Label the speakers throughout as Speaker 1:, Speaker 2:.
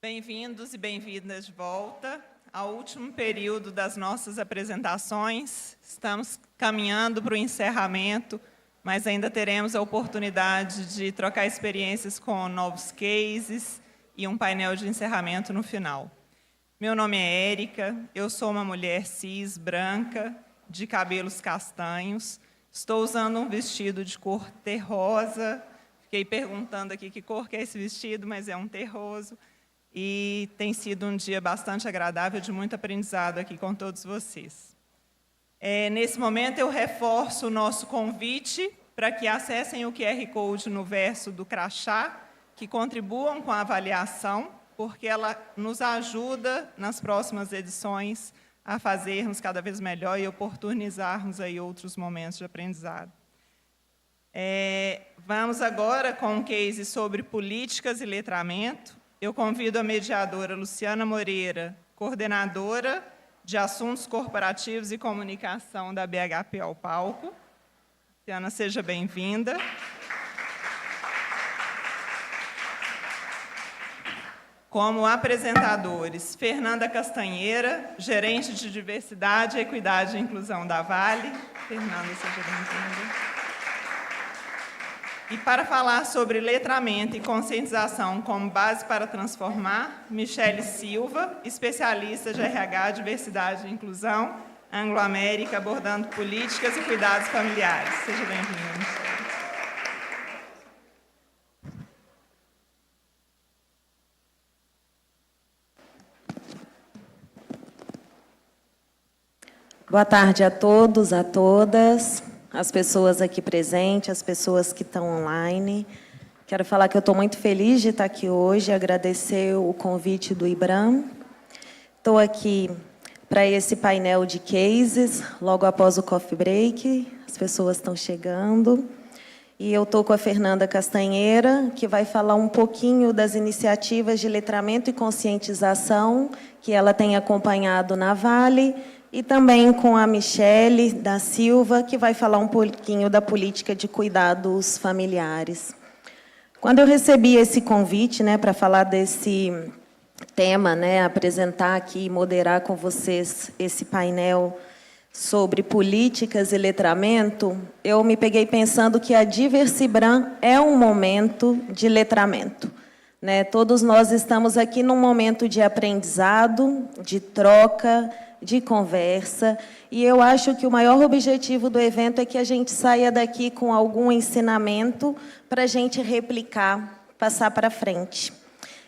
Speaker 1: Bem-vindos e bem-vindas de volta ao último período das nossas apresentações. Estamos caminhando para o encerramento, mas ainda teremos a oportunidade de trocar experiências com novos cases e um painel de encerramento no final. Meu nome é Érica, eu sou uma mulher cis, branca, de cabelos castanhos. Estou usando um vestido de cor terrosa. Fiquei perguntando aqui que cor que é esse vestido, mas é um terroso. E tem sido um dia bastante agradável, de muito aprendizado aqui com todos vocês. Nesse momento, eu reforço o nosso convite para que acessem o QR Code no verso do crachá, que contribuam com a avaliação, porque ela nos ajuda, nas próximas edições, a fazermos cada vez melhor e oportunizarmos aí outros momentos de aprendizado. Vamos agora com um case sobre políticas e letramento. Eu convido a mediadora Luciana Moreira, coordenadora de Assuntos Corporativos e Comunicação da BHP ao palco. Luciana, seja bem-vinda. Como apresentadores, Fernanda Castanheira, gerente de Diversidade, Equidade e Inclusão da Vale. Fernanda, seja bem-vinda. E para falar sobre letramento e conscientização como base para transformar, Michele Silva, especialista de RH, Diversidade e Inclusão, Anglo-América, abordando políticas e cuidados familiares. Seja bem-vinda, Michele.
Speaker 2: Boa tarde a todos, a todas. As pessoas aqui presentes, as pessoas que estão online. Quero falar que eu estou muito feliz de estar aqui hoje, agradecer o convite do IBRAM. Estou aqui para esse painel de cases, logo após o coffee break, as pessoas estão chegando. E eu estou com a Fernanda Castanheira, que vai falar um pouquinho das iniciativas de letramento e conscientização que ela tem acompanhado na Vale, e também com a Michele da Silva, que vai falar um pouquinho da política de cuidados familiares. Quando eu recebi esse convite, para falar desse tema, apresentar aqui e moderar com vocês esse painel sobre políticas e letramento, eu me peguei pensando que a Diversibram é um momento de letramento. Todos nós estamos aqui num momento de aprendizado, de troca, de conversa, e eu acho que o maior objetivo do evento é que a gente saia daqui com algum ensinamento para a gente replicar, passar para frente.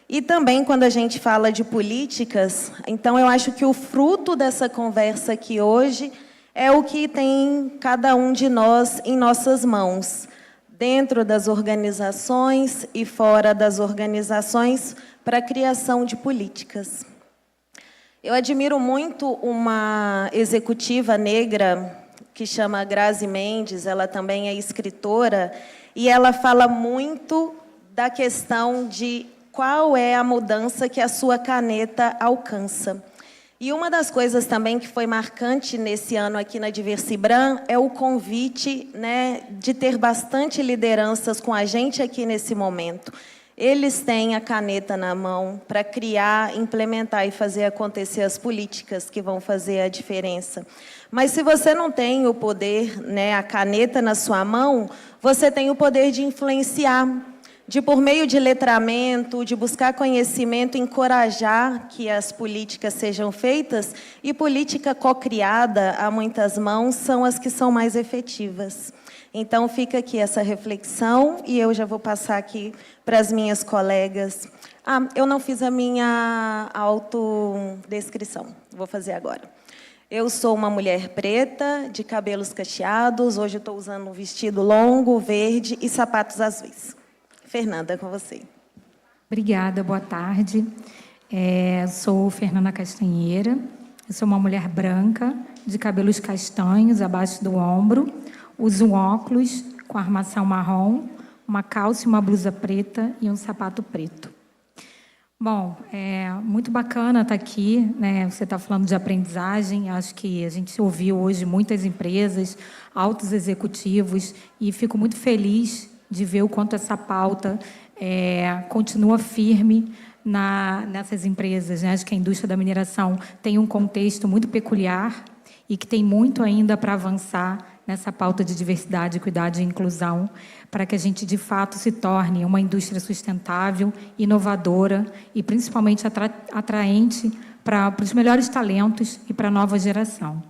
Speaker 2: E também, quando a gente fala de políticas, então eu acho que o fruto dessa conversa aqui hoje é o que tem cada um de nós em nossas mãos, dentro das organizações e fora das organizações, para a criação de políticas. Eu admiro muito uma executiva negra que chama Grazi Mendes, ela também é escritora, e ela fala muito da questão de qual é a mudança que a sua caneta alcança. E uma das coisas também que foi marcante nesse ano aqui na Diversibram é o convite, de ter bastante lideranças com a gente aqui nesse momento. Eles têm a caneta na mão para criar, implementar e fazer acontecer as políticas que vão fazer a diferença. Mas se você não tem o poder, a caneta na sua mão, você tem o poder de influenciar, de por meio de letramento, de buscar conhecimento, encorajar que as políticas sejam feitas, e política co-criada a muitas mãos são as que são mais efetivas. Então, fica aqui essa reflexão, e eu já vou passar aqui para as minhas colegas. Eu não fiz a minha autodescrição, vou fazer agora. Eu sou uma mulher preta, de cabelos cacheados, hoje eu estou usando um vestido longo, verde e sapatos azuis. Fernanda, com você.
Speaker 3: Obrigada, boa tarde. Sou Fernanda Castanheira, eu sou uma mulher branca, de cabelos castanhos, abaixo do ombro, uso óculos com armação marrom, uma calça e uma blusa preta e um sapato preto. Bom, é muito bacana estar aqui, Você está falando de aprendizagem, acho que a gente ouviu hoje muitas empresas, altos executivos, e fico muito feliz de ver o quanto essa pauta continua firme nessas empresas, né? Acho que a indústria da mineração tem um contexto muito peculiar e que tem muito ainda para avançar nessa pauta de diversidade, equidade e inclusão, para que a gente, de fato, se torne uma indústria sustentável, inovadora e, principalmente, atraente para os melhores talentos e para a nova geração.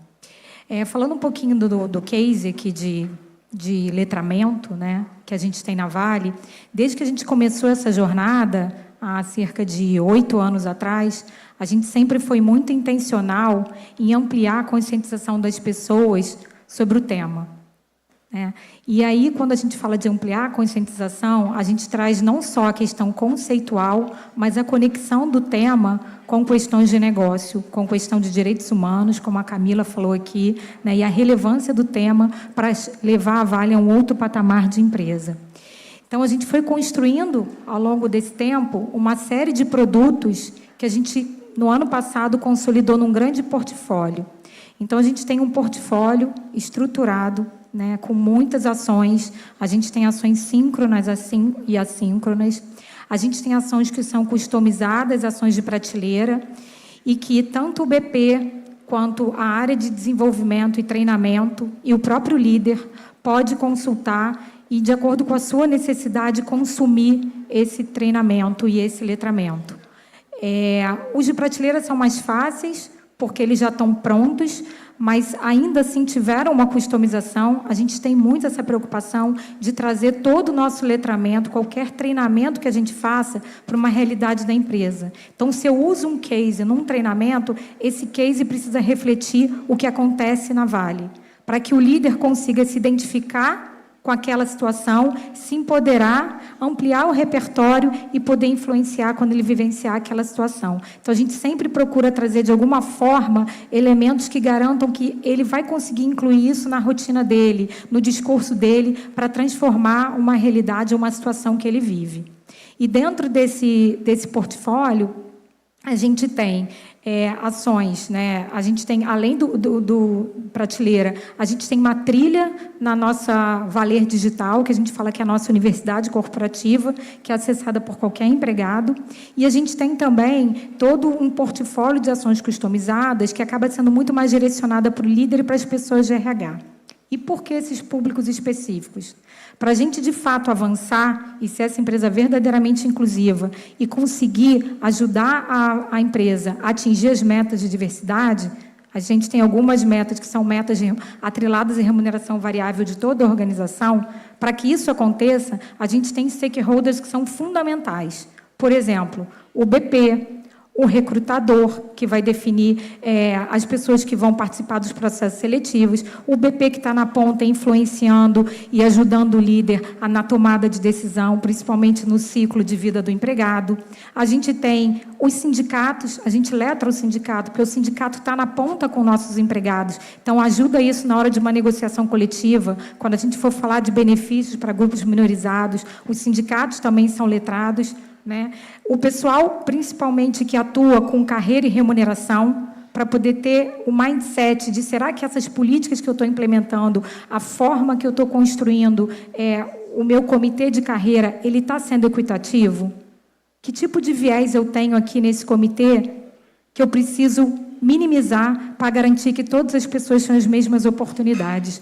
Speaker 3: Falando um pouquinho do case aqui de letramento, né, que a gente tem na Vale, desde que a gente começou essa jornada, há cerca de 8 anos atrás, a gente sempre foi muito intencional em ampliar a conscientização das pessoas sobre o tema. E aí, quando a gente fala de ampliar a conscientização, a gente traz não só a questão conceitual, mas a conexão do tema com questões de negócio, com questão de direitos humanos, como a Camila falou aqui, né, e a relevância do tema para levar a Vale a um outro patamar de empresa. Então, a gente foi construindo, ao longo desse tempo, uma série de produtos que a gente, no ano passado, consolidou num grande portfólio. Então, a gente tem um portfólio estruturado, né, com muitas ações. A gente tem ações síncronas e assíncronas. A gente tem ações que são customizadas, ações de prateleira, e que tanto o BP quanto a área de desenvolvimento e treinamento e o próprio líder pode consultar e, de acordo com a sua necessidade, consumir esse treinamento e esse letramento. Os de prateleira são mais fáceis, porque eles já estão prontos, mas ainda assim tiveram uma customização. A gente tem muito essa preocupação de trazer todo o nosso letramento, qualquer treinamento que a gente faça, para uma realidade da empresa. Então, se eu uso um case num treinamento, esse case precisa refletir o que acontece na Vale, para que o líder consiga se identificar com aquela situação, se empoderar, ampliar o repertório e poder influenciar quando ele vivenciar aquela situação. Então, a gente sempre procura trazer, de alguma forma, elementos que garantam que ele vai conseguir incluir isso na rotina dele, no discurso dele, para transformar uma realidade, uma situação que ele vive. E dentro desse portfólio, a gente tem ações, né? A gente tem, além do prateleira, a gente tem uma trilha na nossa Valer Digital, que a gente fala que é a nossa universidade corporativa, que é acessada por qualquer empregado. E a gente tem também todo um portfólio de ações customizadas, que acaba sendo muito mais direcionada para o líder e para as pessoas de RH. E por que esses públicos específicos? Para a gente, de fato, avançar e ser essa empresa verdadeiramente inclusiva e conseguir ajudar a empresa a atingir as metas de diversidade, a gente tem algumas metas que são metas atreladas à remuneração variável de toda a organização. Para que isso aconteça, a gente tem stakeholders que são fundamentais. Por exemplo, o BP, o recrutador, que vai definir as pessoas que vão participar dos processos seletivos, o BP, que está na ponta influenciando e ajudando o líder na tomada de decisão, principalmente no ciclo de vida do empregado. A gente tem os sindicatos, a gente letra o sindicato, porque o sindicato está na ponta com nossos empregados, então ajuda isso na hora de uma negociação coletiva, quando a gente for falar de benefícios para grupos minorizados, os sindicatos também são letrados, né? O pessoal, principalmente, que atua com carreira e remuneração, para poder ter o mindset de será que essas políticas que eu estou implementando, a forma que eu estou construindo, o meu comitê de carreira, ele está sendo equitativo? Que tipo de viés eu tenho aqui nesse comitê que eu preciso minimizar para garantir que todas as pessoas tenham as mesmas oportunidades?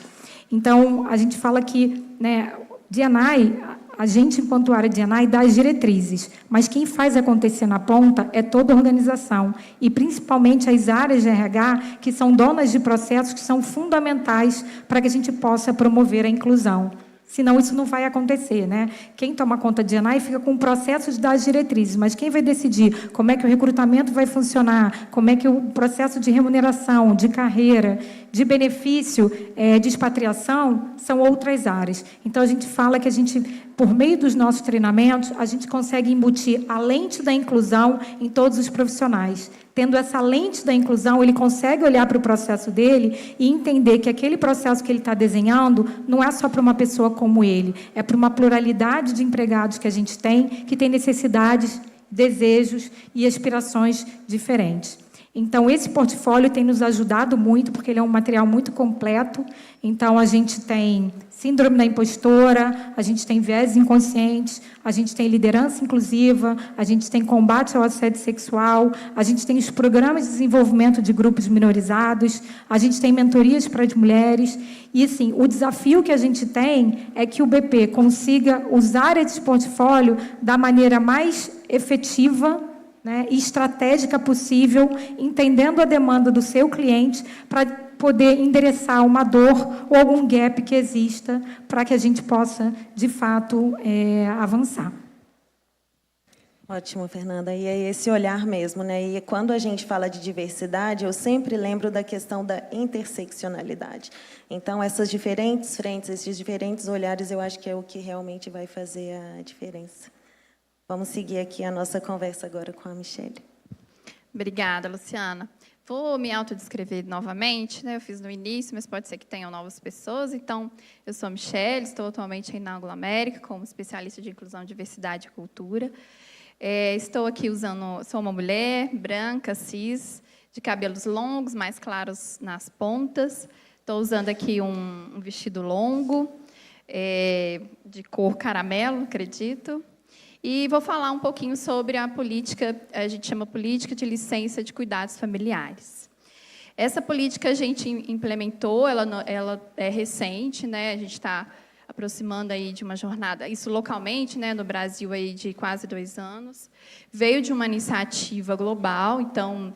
Speaker 3: Então, a gente fala que, né, D&I, a gente, enquanto área de D&I, dá as diretrizes, mas quem faz acontecer na ponta é toda a organização, e principalmente as áreas de RH, que são donas de processos que são fundamentais para que a gente possa promover a inclusão. Senão, isso não vai acontecer, né? Quem toma conta de D&I fica com o processo de dar as diretrizes, mas quem vai decidir como é que o recrutamento vai funcionar, como é que o processo de remuneração, de carreira, de benefício, de expatriação, são outras áreas. Então, a gente fala que a gente, por meio dos nossos treinamentos, a gente consegue embutir a lente da inclusão em todos os profissionais. Tendo essa lente da inclusão, ele consegue olhar para o processo dele e entender que aquele processo que ele está desenhando não é só para uma pessoa como ele, é para uma pluralidade de empregados que a gente tem, que tem necessidades, desejos e aspirações diferentes. Então, esse portfólio tem nos ajudado muito, porque ele é um material muito completo. Então, a gente tem síndrome da impostora, a gente tem viés inconscientes, a gente tem liderança inclusiva, a gente tem combate ao assédio sexual, a gente tem os programas de desenvolvimento de grupos minorizados, a gente tem mentorias para as mulheres. E, assim, o desafio que a gente tem é que o BP consiga usar esse portfólio da maneira mais efetiva, né, e estratégica possível, entendendo a demanda do seu cliente, para poder endereçar uma dor ou algum gap que exista, para que a gente possa, de fato, avançar.
Speaker 2: Ótimo, Fernanda. E é esse olhar mesmo, né? E quando a gente fala de diversidade, eu sempre lembro da questão da interseccionalidade. Então, essas diferentes frentes, esses diferentes olhares, eu acho que é o que realmente vai fazer a diferença. Vamos seguir aqui a nossa conversa agora com a Michele.
Speaker 4: Obrigada, Luciana. Vou me autodescrever novamente, né? Eu fiz no início, mas pode ser que tenham novas pessoas. Então, eu sou a Michele, estou atualmente na Anglo América como especialista de inclusão, diversidade e cultura. Estou aqui sou uma mulher branca, cis, de cabelos longos, mais claros nas pontas. Estou usando aqui um vestido longo, de cor caramelo, acredito. E vou falar um pouquinho sobre a política, a gente chama política de licença de cuidados familiares. Essa política a gente implementou, ela é recente, né? A gente está aproximando aí de uma jornada, isso localmente, né, no Brasil, aí de quase 2 anos. Veio de uma iniciativa global, então,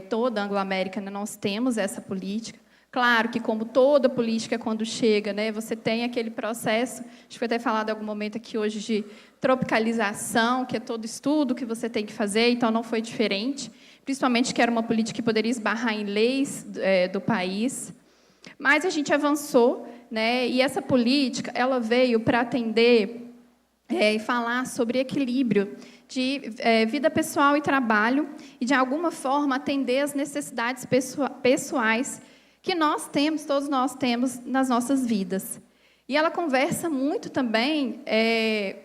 Speaker 4: toda a Anglo-América, né, nós temos essa política. Claro que, como toda política, quando chega, né, você tem aquele processo, acho que foi até falado em algum momento aqui hoje, de tropicalização, que é todo estudo que você tem que fazer, então não foi diferente, principalmente que era uma política que poderia esbarrar em leis do país. Mas a gente avançou, né, e essa política ela veio para atender e falar sobre equilíbrio de vida pessoal e trabalho, e, de alguma forma, atender as necessidades pessoais que nós temos, todos nós temos nas nossas vidas. E ela conversa muito também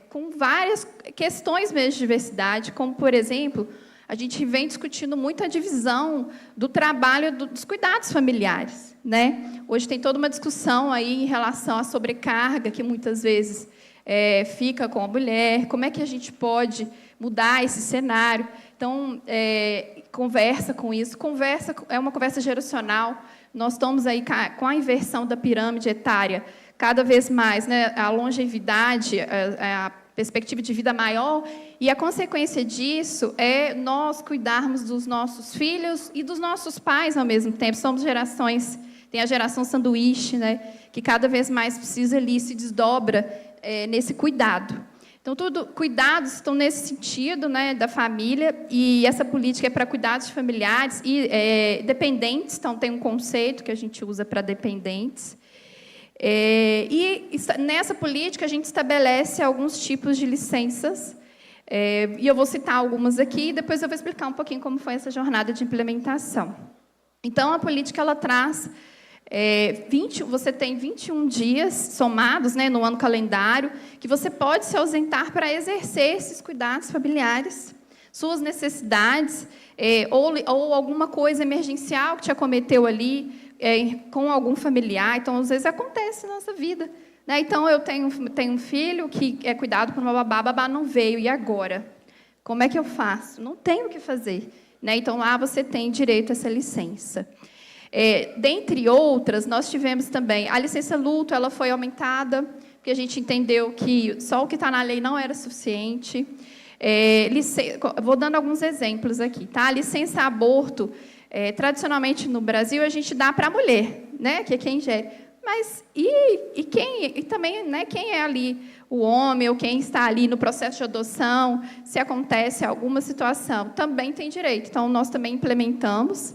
Speaker 4: com várias questões mesmo de diversidade, como, por exemplo, a gente vem discutindo muito a divisão do trabalho dos cuidados familiares, né? Hoje tem toda uma discussão aí em relação à sobrecarga, que muitas vezes fica com a mulher, como é que a gente pode mudar esse cenário. Então, conversa com isso, é uma conversa geracional. Nós estamos aí com a inversão da pirâmide etária, cada vez mais, né, a longevidade, a perspectiva de vida maior, e a consequência disso é nós cuidarmos dos nossos filhos e dos nossos pais ao mesmo tempo. Somos gerações, tem a geração sanduíche, né, que cada vez mais precisa ali, se desdobra nesse cuidado. Então, cuidados estão nesse sentido, né, da família, e essa política é para cuidados familiares e dependentes, então tem um conceito que a gente usa para dependentes. E nessa política a gente estabelece alguns tipos de licenças, e eu vou citar algumas aqui, e depois eu vou explicar um pouquinho como foi essa jornada de implementação. Então, a política ela traz... você tem 21 dias somados, né, no ano calendário, que você pode se ausentar para exercer esses cuidados familiares, suas necessidades, ou alguma coisa emergencial que te acometeu ali, com algum familiar. Então, às vezes, acontece na nossa vida, né? Então, eu tenho um filho que é cuidado por uma babá, a babá não veio, e agora? Como é que eu faço? Não tenho o que fazer, né? Então, lá você tem direito a essa licença. Dentre outras, nós tivemos também a licença luto, ela foi aumentada, porque a gente entendeu que só o que está na lei não era suficiente. Vou dando alguns exemplos aqui, tá? A licença aborto, tradicionalmente no Brasil, a gente dá para a mulher, né, que é quem gere. Mas e também, né, quem é ali o homem ou quem está ali no processo de adoção, se acontece alguma situação, também tem direito. Então, nós também implementamos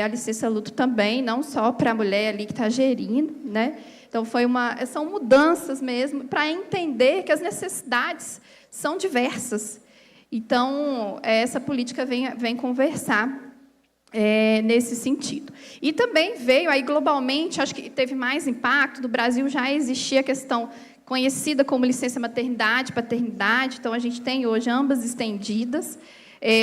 Speaker 4: a licença luto também, não só para a mulher ali que está gerindo, né? Então, são mudanças mesmo para entender que as necessidades são diversas. Então, essa política vem conversar nesse sentido. E também veio, aí globalmente, acho que teve mais impacto, no Brasil já existia a questão conhecida como licença maternidade, paternidade, então a gente tem hoje ambas estendidas.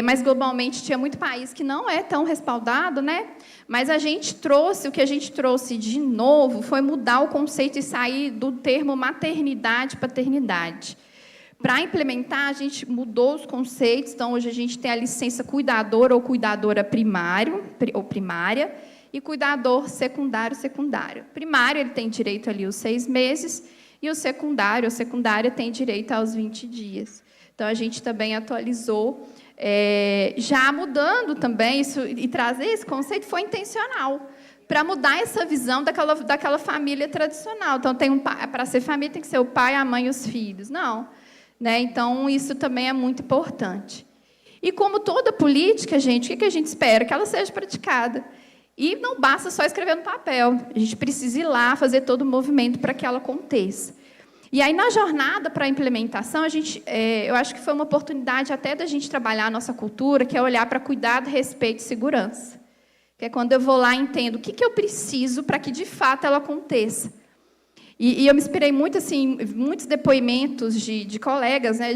Speaker 4: mas globalmente tinha muito país que não é tão respaldado, né? Mas o que a gente trouxe de novo foi mudar o conceito e sair do termo maternidade e paternidade. Para implementar, a gente mudou os conceitos, então hoje a gente tem a licença cuidador ou cuidadora primário ou primária e cuidador secundário. Primário, ele tem direito ali aos 6 meses, e o secundário, a secundária, tem direito aos 20 dias. Então, a gente também atualizou, já mudando também isso, e trazer esse conceito foi intencional, para mudar essa visão daquela família tradicional. Então, para ser família, tem que ser o pai, a mãe e os filhos. Não. Né? Então, isso também é muito importante. E, como toda política, gente, o que a gente espera? Que ela seja praticada. E não basta só escrever no papel. A gente precisa ir lá, fazer todo o movimento para que ela aconteça. E aí, na jornada para a implementação, eu acho que foi uma oportunidade até da gente trabalhar a nossa cultura, que é olhar para cuidado, respeito e segurança. Que é quando eu vou lá e entendo o que eu preciso para que, de fato, ela aconteça. E eu me inspirei muito, assim, muitos depoimentos de colegas, né,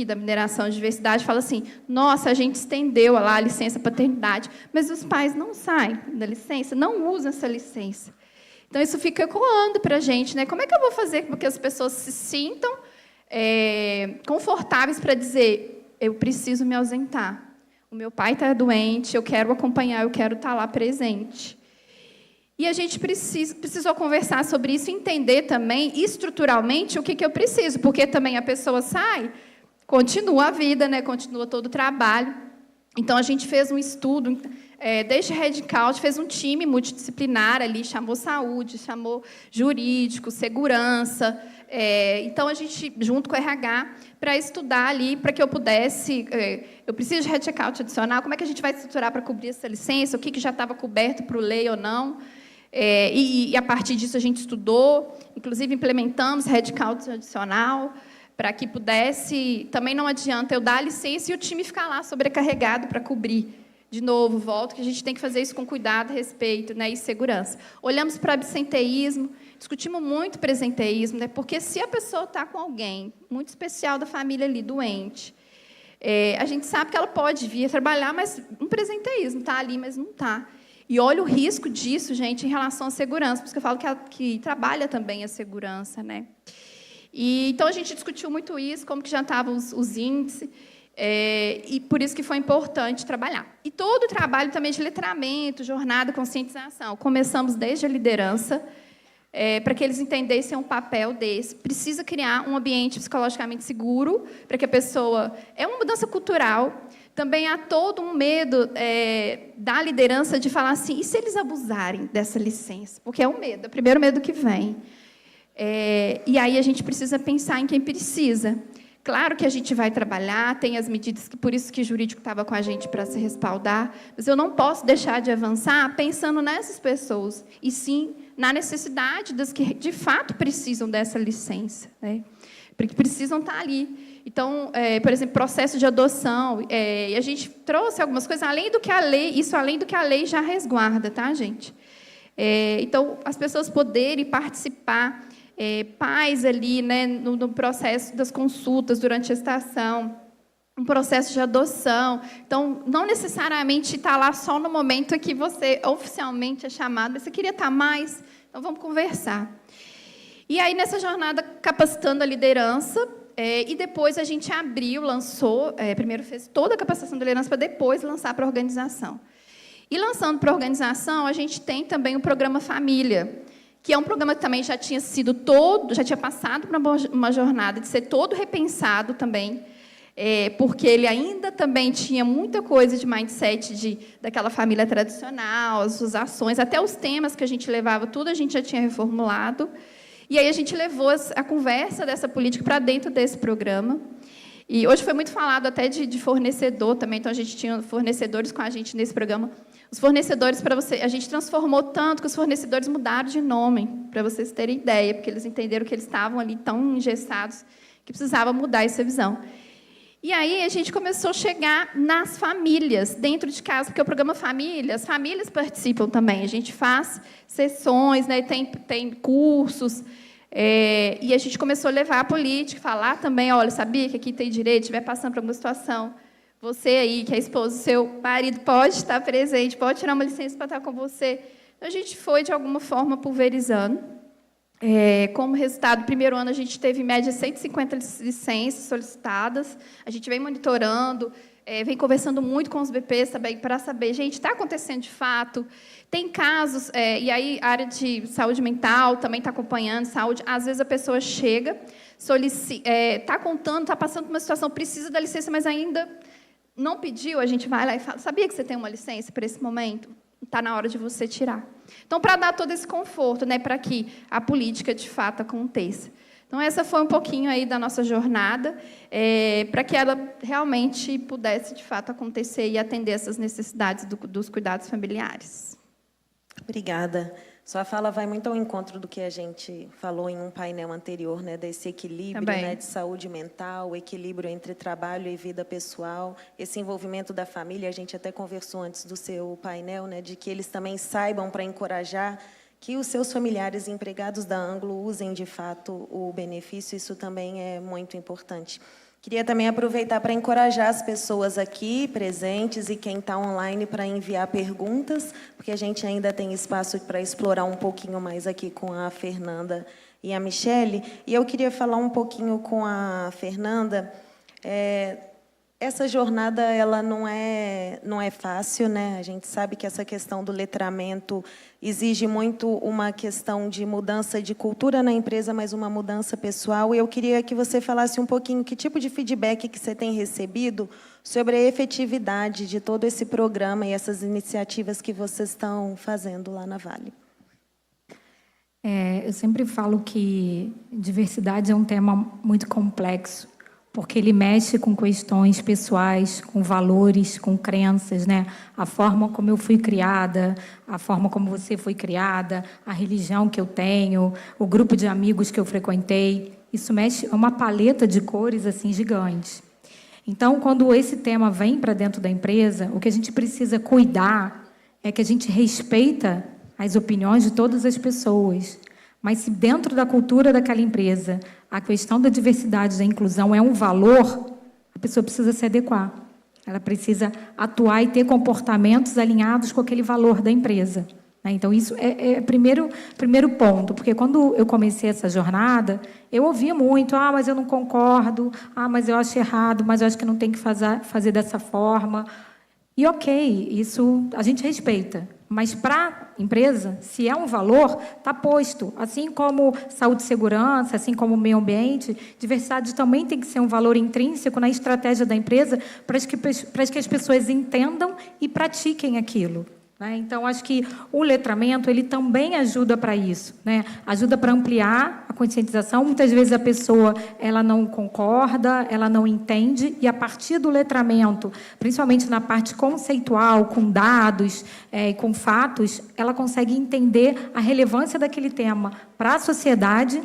Speaker 4: da mineração de diversidade, falam assim, nossa, a gente estendeu lá a licença paternidade, mas os pais não saem da licença, não usam essa licença. Então, isso fica ecoando para a gente, né? Como é que eu vou fazer para que as pessoas se sintam confortáveis para dizer, eu preciso me ausentar, o meu pai está doente, eu quero acompanhar, eu quero estar lá presente. E a gente precisou conversar sobre isso e entender também, estruturalmente, o que eu preciso, porque também a pessoa sai, continua a vida, né? Continua todo o trabalho. Então, a gente fez um estudo, desde Red Count, fez um time multidisciplinar ali, chamou saúde, chamou jurídico, segurança. Então, a gente, junto com o RH, para estudar ali, para que eu pudesse... eu preciso de Red Count adicional, como é que a gente vai estruturar para cobrir essa licença, o que já estava coberto por lei ou não. E, a partir disso, a gente estudou, inclusive, implementamos Red Count adicional, para que pudesse... Também não adianta eu dar a licença e o time ficar lá sobrecarregado para cobrir. De novo, volto, que a gente tem que fazer isso com cuidado, respeito, né, e segurança. Olhamos para absenteísmo, discutimos muito presenteísmo, né, porque se a pessoa está com alguém muito especial da família ali, doente, a gente sabe que ela pode vir trabalhar, mas um presenteísmo, está ali, mas não está. E olha o risco disso, gente, em relação à segurança, por isso que eu falo que trabalha também a segurança, né? Então, a gente discutiu muito isso, como que já estavam os índices, e por isso que foi importante trabalhar. E todo o trabalho também de letramento, jornada, conscientização. Começamos desde a liderança, para que eles entendessem o papel desse. Precisa criar um ambiente psicologicamente seguro, para que a pessoa... É uma mudança cultural. Também há todo um medo da liderança de falar assim, e se eles abusarem dessa licença? Porque é o medo, é o primeiro medo que vem. E aí a gente precisa pensar em quem precisa. Claro que a gente vai trabalhar, tem as medidas, por isso que o jurídico estava com a gente para se respaldar, mas eu não posso deixar de avançar pensando nessas pessoas, e sim na necessidade das que, de fato, precisam dessa licença, né? Porque precisam estar ali. Então, por exemplo, processo de adoção, e a gente trouxe algumas coisas, além do que a lei já resguarda, tá, gente? Então, as pessoas poderem participar, pais ali, né, no processo das consultas durante a gestação, um processo de adoção. Então, não necessariamente estar lá só no momento em que você oficialmente é chamado, mas você queria estar mais, então vamos conversar. E aí, nessa jornada, capacitando a liderança, e depois a gente lançou, primeiro fez toda a capacitação da liderança para depois lançar para a organização. E lançando para a organização, a gente tem também o programa Família, que é um programa que também já tinha passado por uma jornada de ser todo repensado também, porque ele ainda também tinha muita coisa de mindset daquela família tradicional, as suas ações, até os temas que a gente levava, tudo a gente já tinha reformulado. E aí a gente levou a conversa dessa política para dentro desse programa. E hoje foi muito falado até de fornecedor também, então a gente tinha fornecedores com a gente nesse programa. Os fornecedores, a gente transformou tanto que os fornecedores mudaram de nome, para vocês terem ideia, porque eles entenderam que eles estavam ali tão engessados que precisava mudar essa visão. E aí a gente começou a chegar nas famílias, dentro de casa, porque o programa Família, as famílias participam também. A gente faz sessões, né, tem cursos, e a gente começou a levar a política, falar também, olha, sabia que aqui tem direito, estiver passando por alguma situação, Você aí, que é esposa do seu marido, pode estar presente, pode tirar uma licença para estar com você. Então, a gente foi, de alguma forma, pulverizando. Como resultado, no primeiro ano, a gente teve, em média, 150 licenças solicitadas. A gente vem monitorando, vem conversando muito com os BPs também para saber, gente, está acontecendo de fato? Tem casos, e aí a área de saúde mental também está acompanhando, saúde. Às vezes a pessoa chega, está contando, está passando por uma situação, precisa da licença, mas ainda não pediu, a gente vai lá e fala, sabia que você tem uma licença para esse momento? Está na hora de você tirar. Então, para dar todo esse conforto, né, para que a política, de fato, aconteça. Então, essa foi um pouquinho aí da nossa jornada, para que ela realmente pudesse, de fato, acontecer e atender essas necessidades dos cuidados familiares.
Speaker 2: Obrigada. Sua fala vai muito ao encontro do que a gente falou em um painel anterior, né, desse equilíbrio, né, de saúde mental, o equilíbrio entre trabalho e vida pessoal, esse envolvimento da família. A gente até conversou antes do seu painel, né, de que eles também saibam para encorajar que os seus familiares empregados da Anglo usem, de fato, o benefício. Isso também é muito importante. Queria também aproveitar para encorajar as pessoas aqui presentes e quem está online para enviar perguntas, porque a gente ainda tem espaço para explorar um pouquinho mais aqui com a Fernanda e a Michele. E eu queria falar um pouquinho com a Fernanda. Essa jornada ela não é fácil, né? A gente sabe que essa questão do letramento exige muito uma questão de mudança de cultura na empresa, mas uma mudança pessoal. E eu queria que você falasse um pouquinho que tipo de feedback que você tem recebido sobre a efetividade de todo esse programa e essas iniciativas que vocês estão fazendo lá na Vale.
Speaker 3: Eu sempre falo que diversidade é um tema muito complexo, porque ele mexe com questões pessoais, com valores, com crenças, né? A forma como eu fui criada, a forma como você foi criada, a religião que eu tenho, o grupo de amigos que eu frequentei. Isso mexe, é uma paleta de cores assim gigante. Então, quando esse tema vem para dentro da empresa, o que a gente precisa cuidar é que a gente respeita as opiniões de todas as pessoas. Mas se dentro da cultura daquela empresa a questão da diversidade e da inclusão é um valor, a pessoa precisa se adequar. Ela precisa atuar e ter comportamentos alinhados com aquele valor da empresa. Então, isso é o primeiro ponto, porque quando eu comecei essa jornada, eu ouvia muito, mas eu não concordo, mas eu acho errado, mas eu acho que não tem que fazer dessa forma. E ok, isso a gente respeita. Mas para a empresa, se é um valor, está posto. Assim como saúde e segurança, assim como meio ambiente, diversidade também tem que ser um valor intrínseco na estratégia da empresa para que as pessoas entendam e pratiquem aquilo. Então, acho que o letramento ele também ajuda para isso, né? Ajuda para ampliar a conscientização. Muitas vezes a pessoa ela não concorda, ela não entende, e a partir do letramento, principalmente na parte conceitual, com dados e com fatos, ela consegue entender a relevância daquele tema para a sociedade,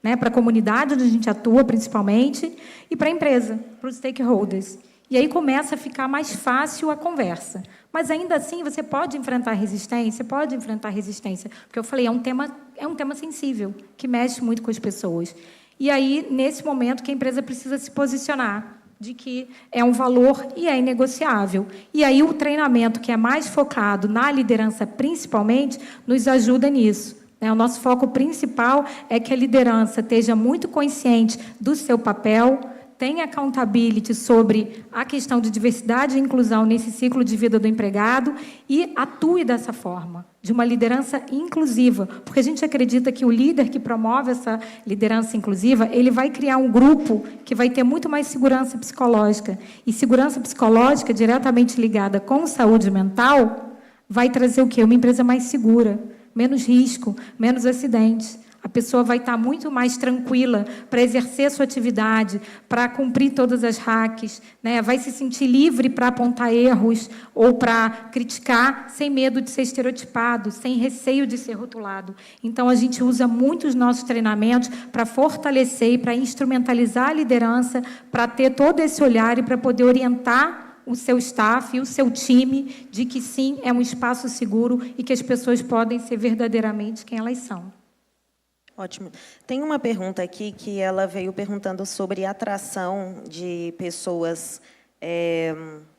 Speaker 3: né? Para a comunidade onde a gente atua, principalmente, e para a empresa, para os stakeholders. E aí começa a ficar mais fácil a conversa. Mas, ainda assim, você pode enfrentar resistência, porque eu falei, é um tema sensível, que mexe muito com as pessoas. E aí, nesse momento, que a empresa precisa se posicionar, de que é um valor e é inegociável. E aí o treinamento, que é mais focado na liderança, principalmente, nos ajuda nisso. O nosso foco principal é que a liderança esteja muito consciente do seu papel, tem accountability sobre a questão de diversidade e inclusão nesse ciclo de vida do empregado e atue dessa forma, de uma liderança inclusiva, porque a gente acredita que o líder que promove essa liderança inclusiva, ele vai criar um grupo que vai ter muito mais segurança psicológica. E segurança psicológica, diretamente ligada com saúde mental, vai trazer o quê? Uma empresa mais segura, menos risco, menos acidentes. A pessoa vai estar muito mais tranquila para exercer a sua atividade, para cumprir todas as hacks, né? Vai se sentir livre para apontar erros ou para criticar sem medo de ser estereotipado, sem receio de ser rotulado. Então, a gente usa muito os nossos treinamentos para fortalecer e para instrumentalizar a liderança, para ter todo esse olhar e para poder orientar o seu staff e o seu time de que, sim, é um espaço seguro e que as pessoas podem ser verdadeiramente quem elas são.
Speaker 2: Ótimo. Tem uma pergunta aqui que ela veio perguntando sobre atração de pessoas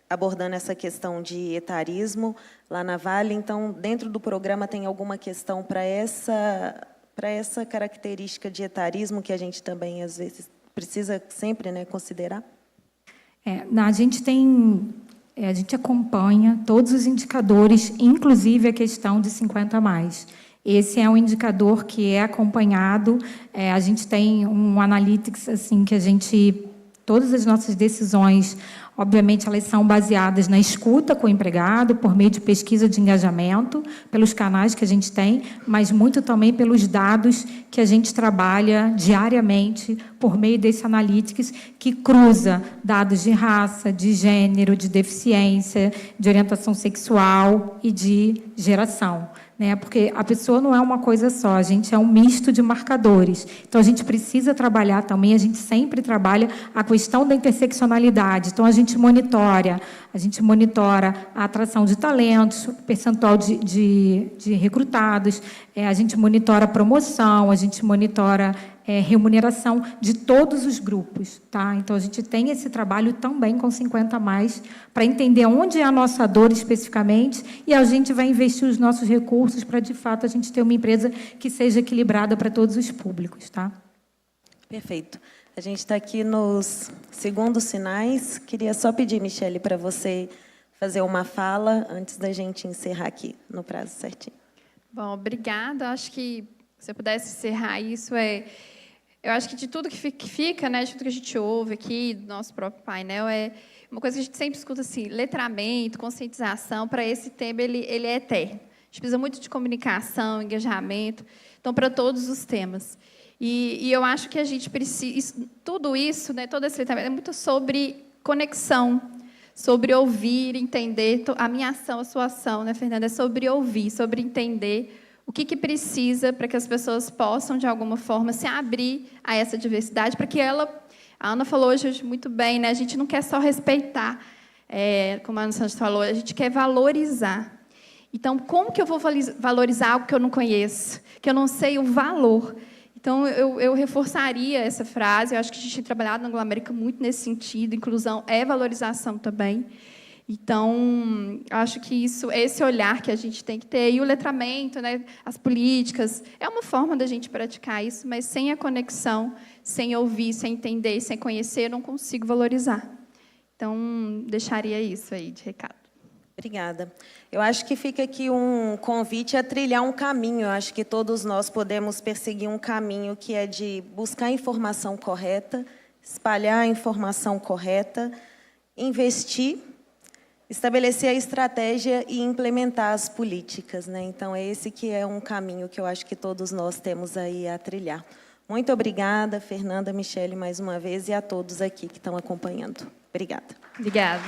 Speaker 2: abordando essa questão de etarismo lá na Vale. Então, dentro do programa, tem alguma questão para essa característica de etarismo que a gente também, às vezes, precisa sempre, né, considerar?
Speaker 3: A gente acompanha todos os indicadores, inclusive a questão de 50+. Esse é um indicador que é acompanhado. A gente tem um analytics assim que todas as nossas decisões, obviamente, elas são baseadas na escuta com o empregado, por meio de pesquisa de engajamento, pelos canais que a gente tem, mas muito também pelos dados que a gente trabalha diariamente por meio desse analytics, que cruza dados de raça, de gênero, de deficiência, de orientação sexual e de geração. Porque a pessoa não é uma coisa só, a gente é um misto de marcadores. Então, a gente precisa trabalhar também, a gente sempre trabalha a questão da interseccionalidade. Então, a gente monitora a atração de talentos, percentual de recrutados, a gente monitora a promoção, a gente monitora remuneração de todos os grupos. Tá? Então, a gente tem esse trabalho também com 50+, para entender onde é a nossa dor especificamente, e a gente vai investir os nossos recursos para, de fato, a gente ter uma empresa que seja equilibrada para todos os públicos. Tá?
Speaker 2: Perfeito. A gente está aqui nos segundos sinais. Queria só pedir, Michele, para você fazer uma fala antes da gente encerrar aqui, no prazo certinho.
Speaker 4: Bom, obrigada. Acho que, se eu pudesse encerrar isso, eu acho que de tudo que fica, né, de tudo que a gente ouve aqui, do nosso próprio painel, é uma coisa que a gente sempre escuta, assim, letramento, conscientização, para esse tema, ele é eterno. A gente precisa muito de comunicação, engajamento, então, para todos os temas. E eu acho que a gente precisa... Tudo isso, né, todo esse letramento, é muito sobre conexão, sobre ouvir, entender. A minha ação, a sua ação, né, Fernanda, é sobre ouvir, sobre entender o que precisa para que as pessoas possam, de alguma forma, se abrir a essa diversidade, para que a Ana falou hoje muito bem, né, a gente não quer só respeitar, como a Ana Santos falou, a gente quer valorizar. Então, como que eu vou valorizar algo que eu não conheço, que eu não sei o valor? Então, eu reforçaria essa frase. Eu acho que a gente tem trabalhado na Anglo-América muito nesse sentido. Inclusão é valorização também. Então, acho que esse olhar que a gente tem que ter, e o letramento, né, as políticas, é uma forma da gente praticar isso, mas sem a conexão, sem ouvir, sem entender, sem conhecer, eu não consigo valorizar. Então, deixaria isso aí de recado.
Speaker 2: Obrigada. Eu acho que fica aqui um convite a trilhar um caminho. Eu acho que todos nós podemos perseguir um caminho que é de buscar a informação correta, espalhar a informação correta, investir, estabelecer a estratégia e implementar as políticas, né? Então, esse que é um caminho que eu acho que todos nós temos aí a trilhar. Muito obrigada, Fernanda, Michele, mais uma vez, e a todos aqui que estão acompanhando. Obrigada.
Speaker 4: Obrigada.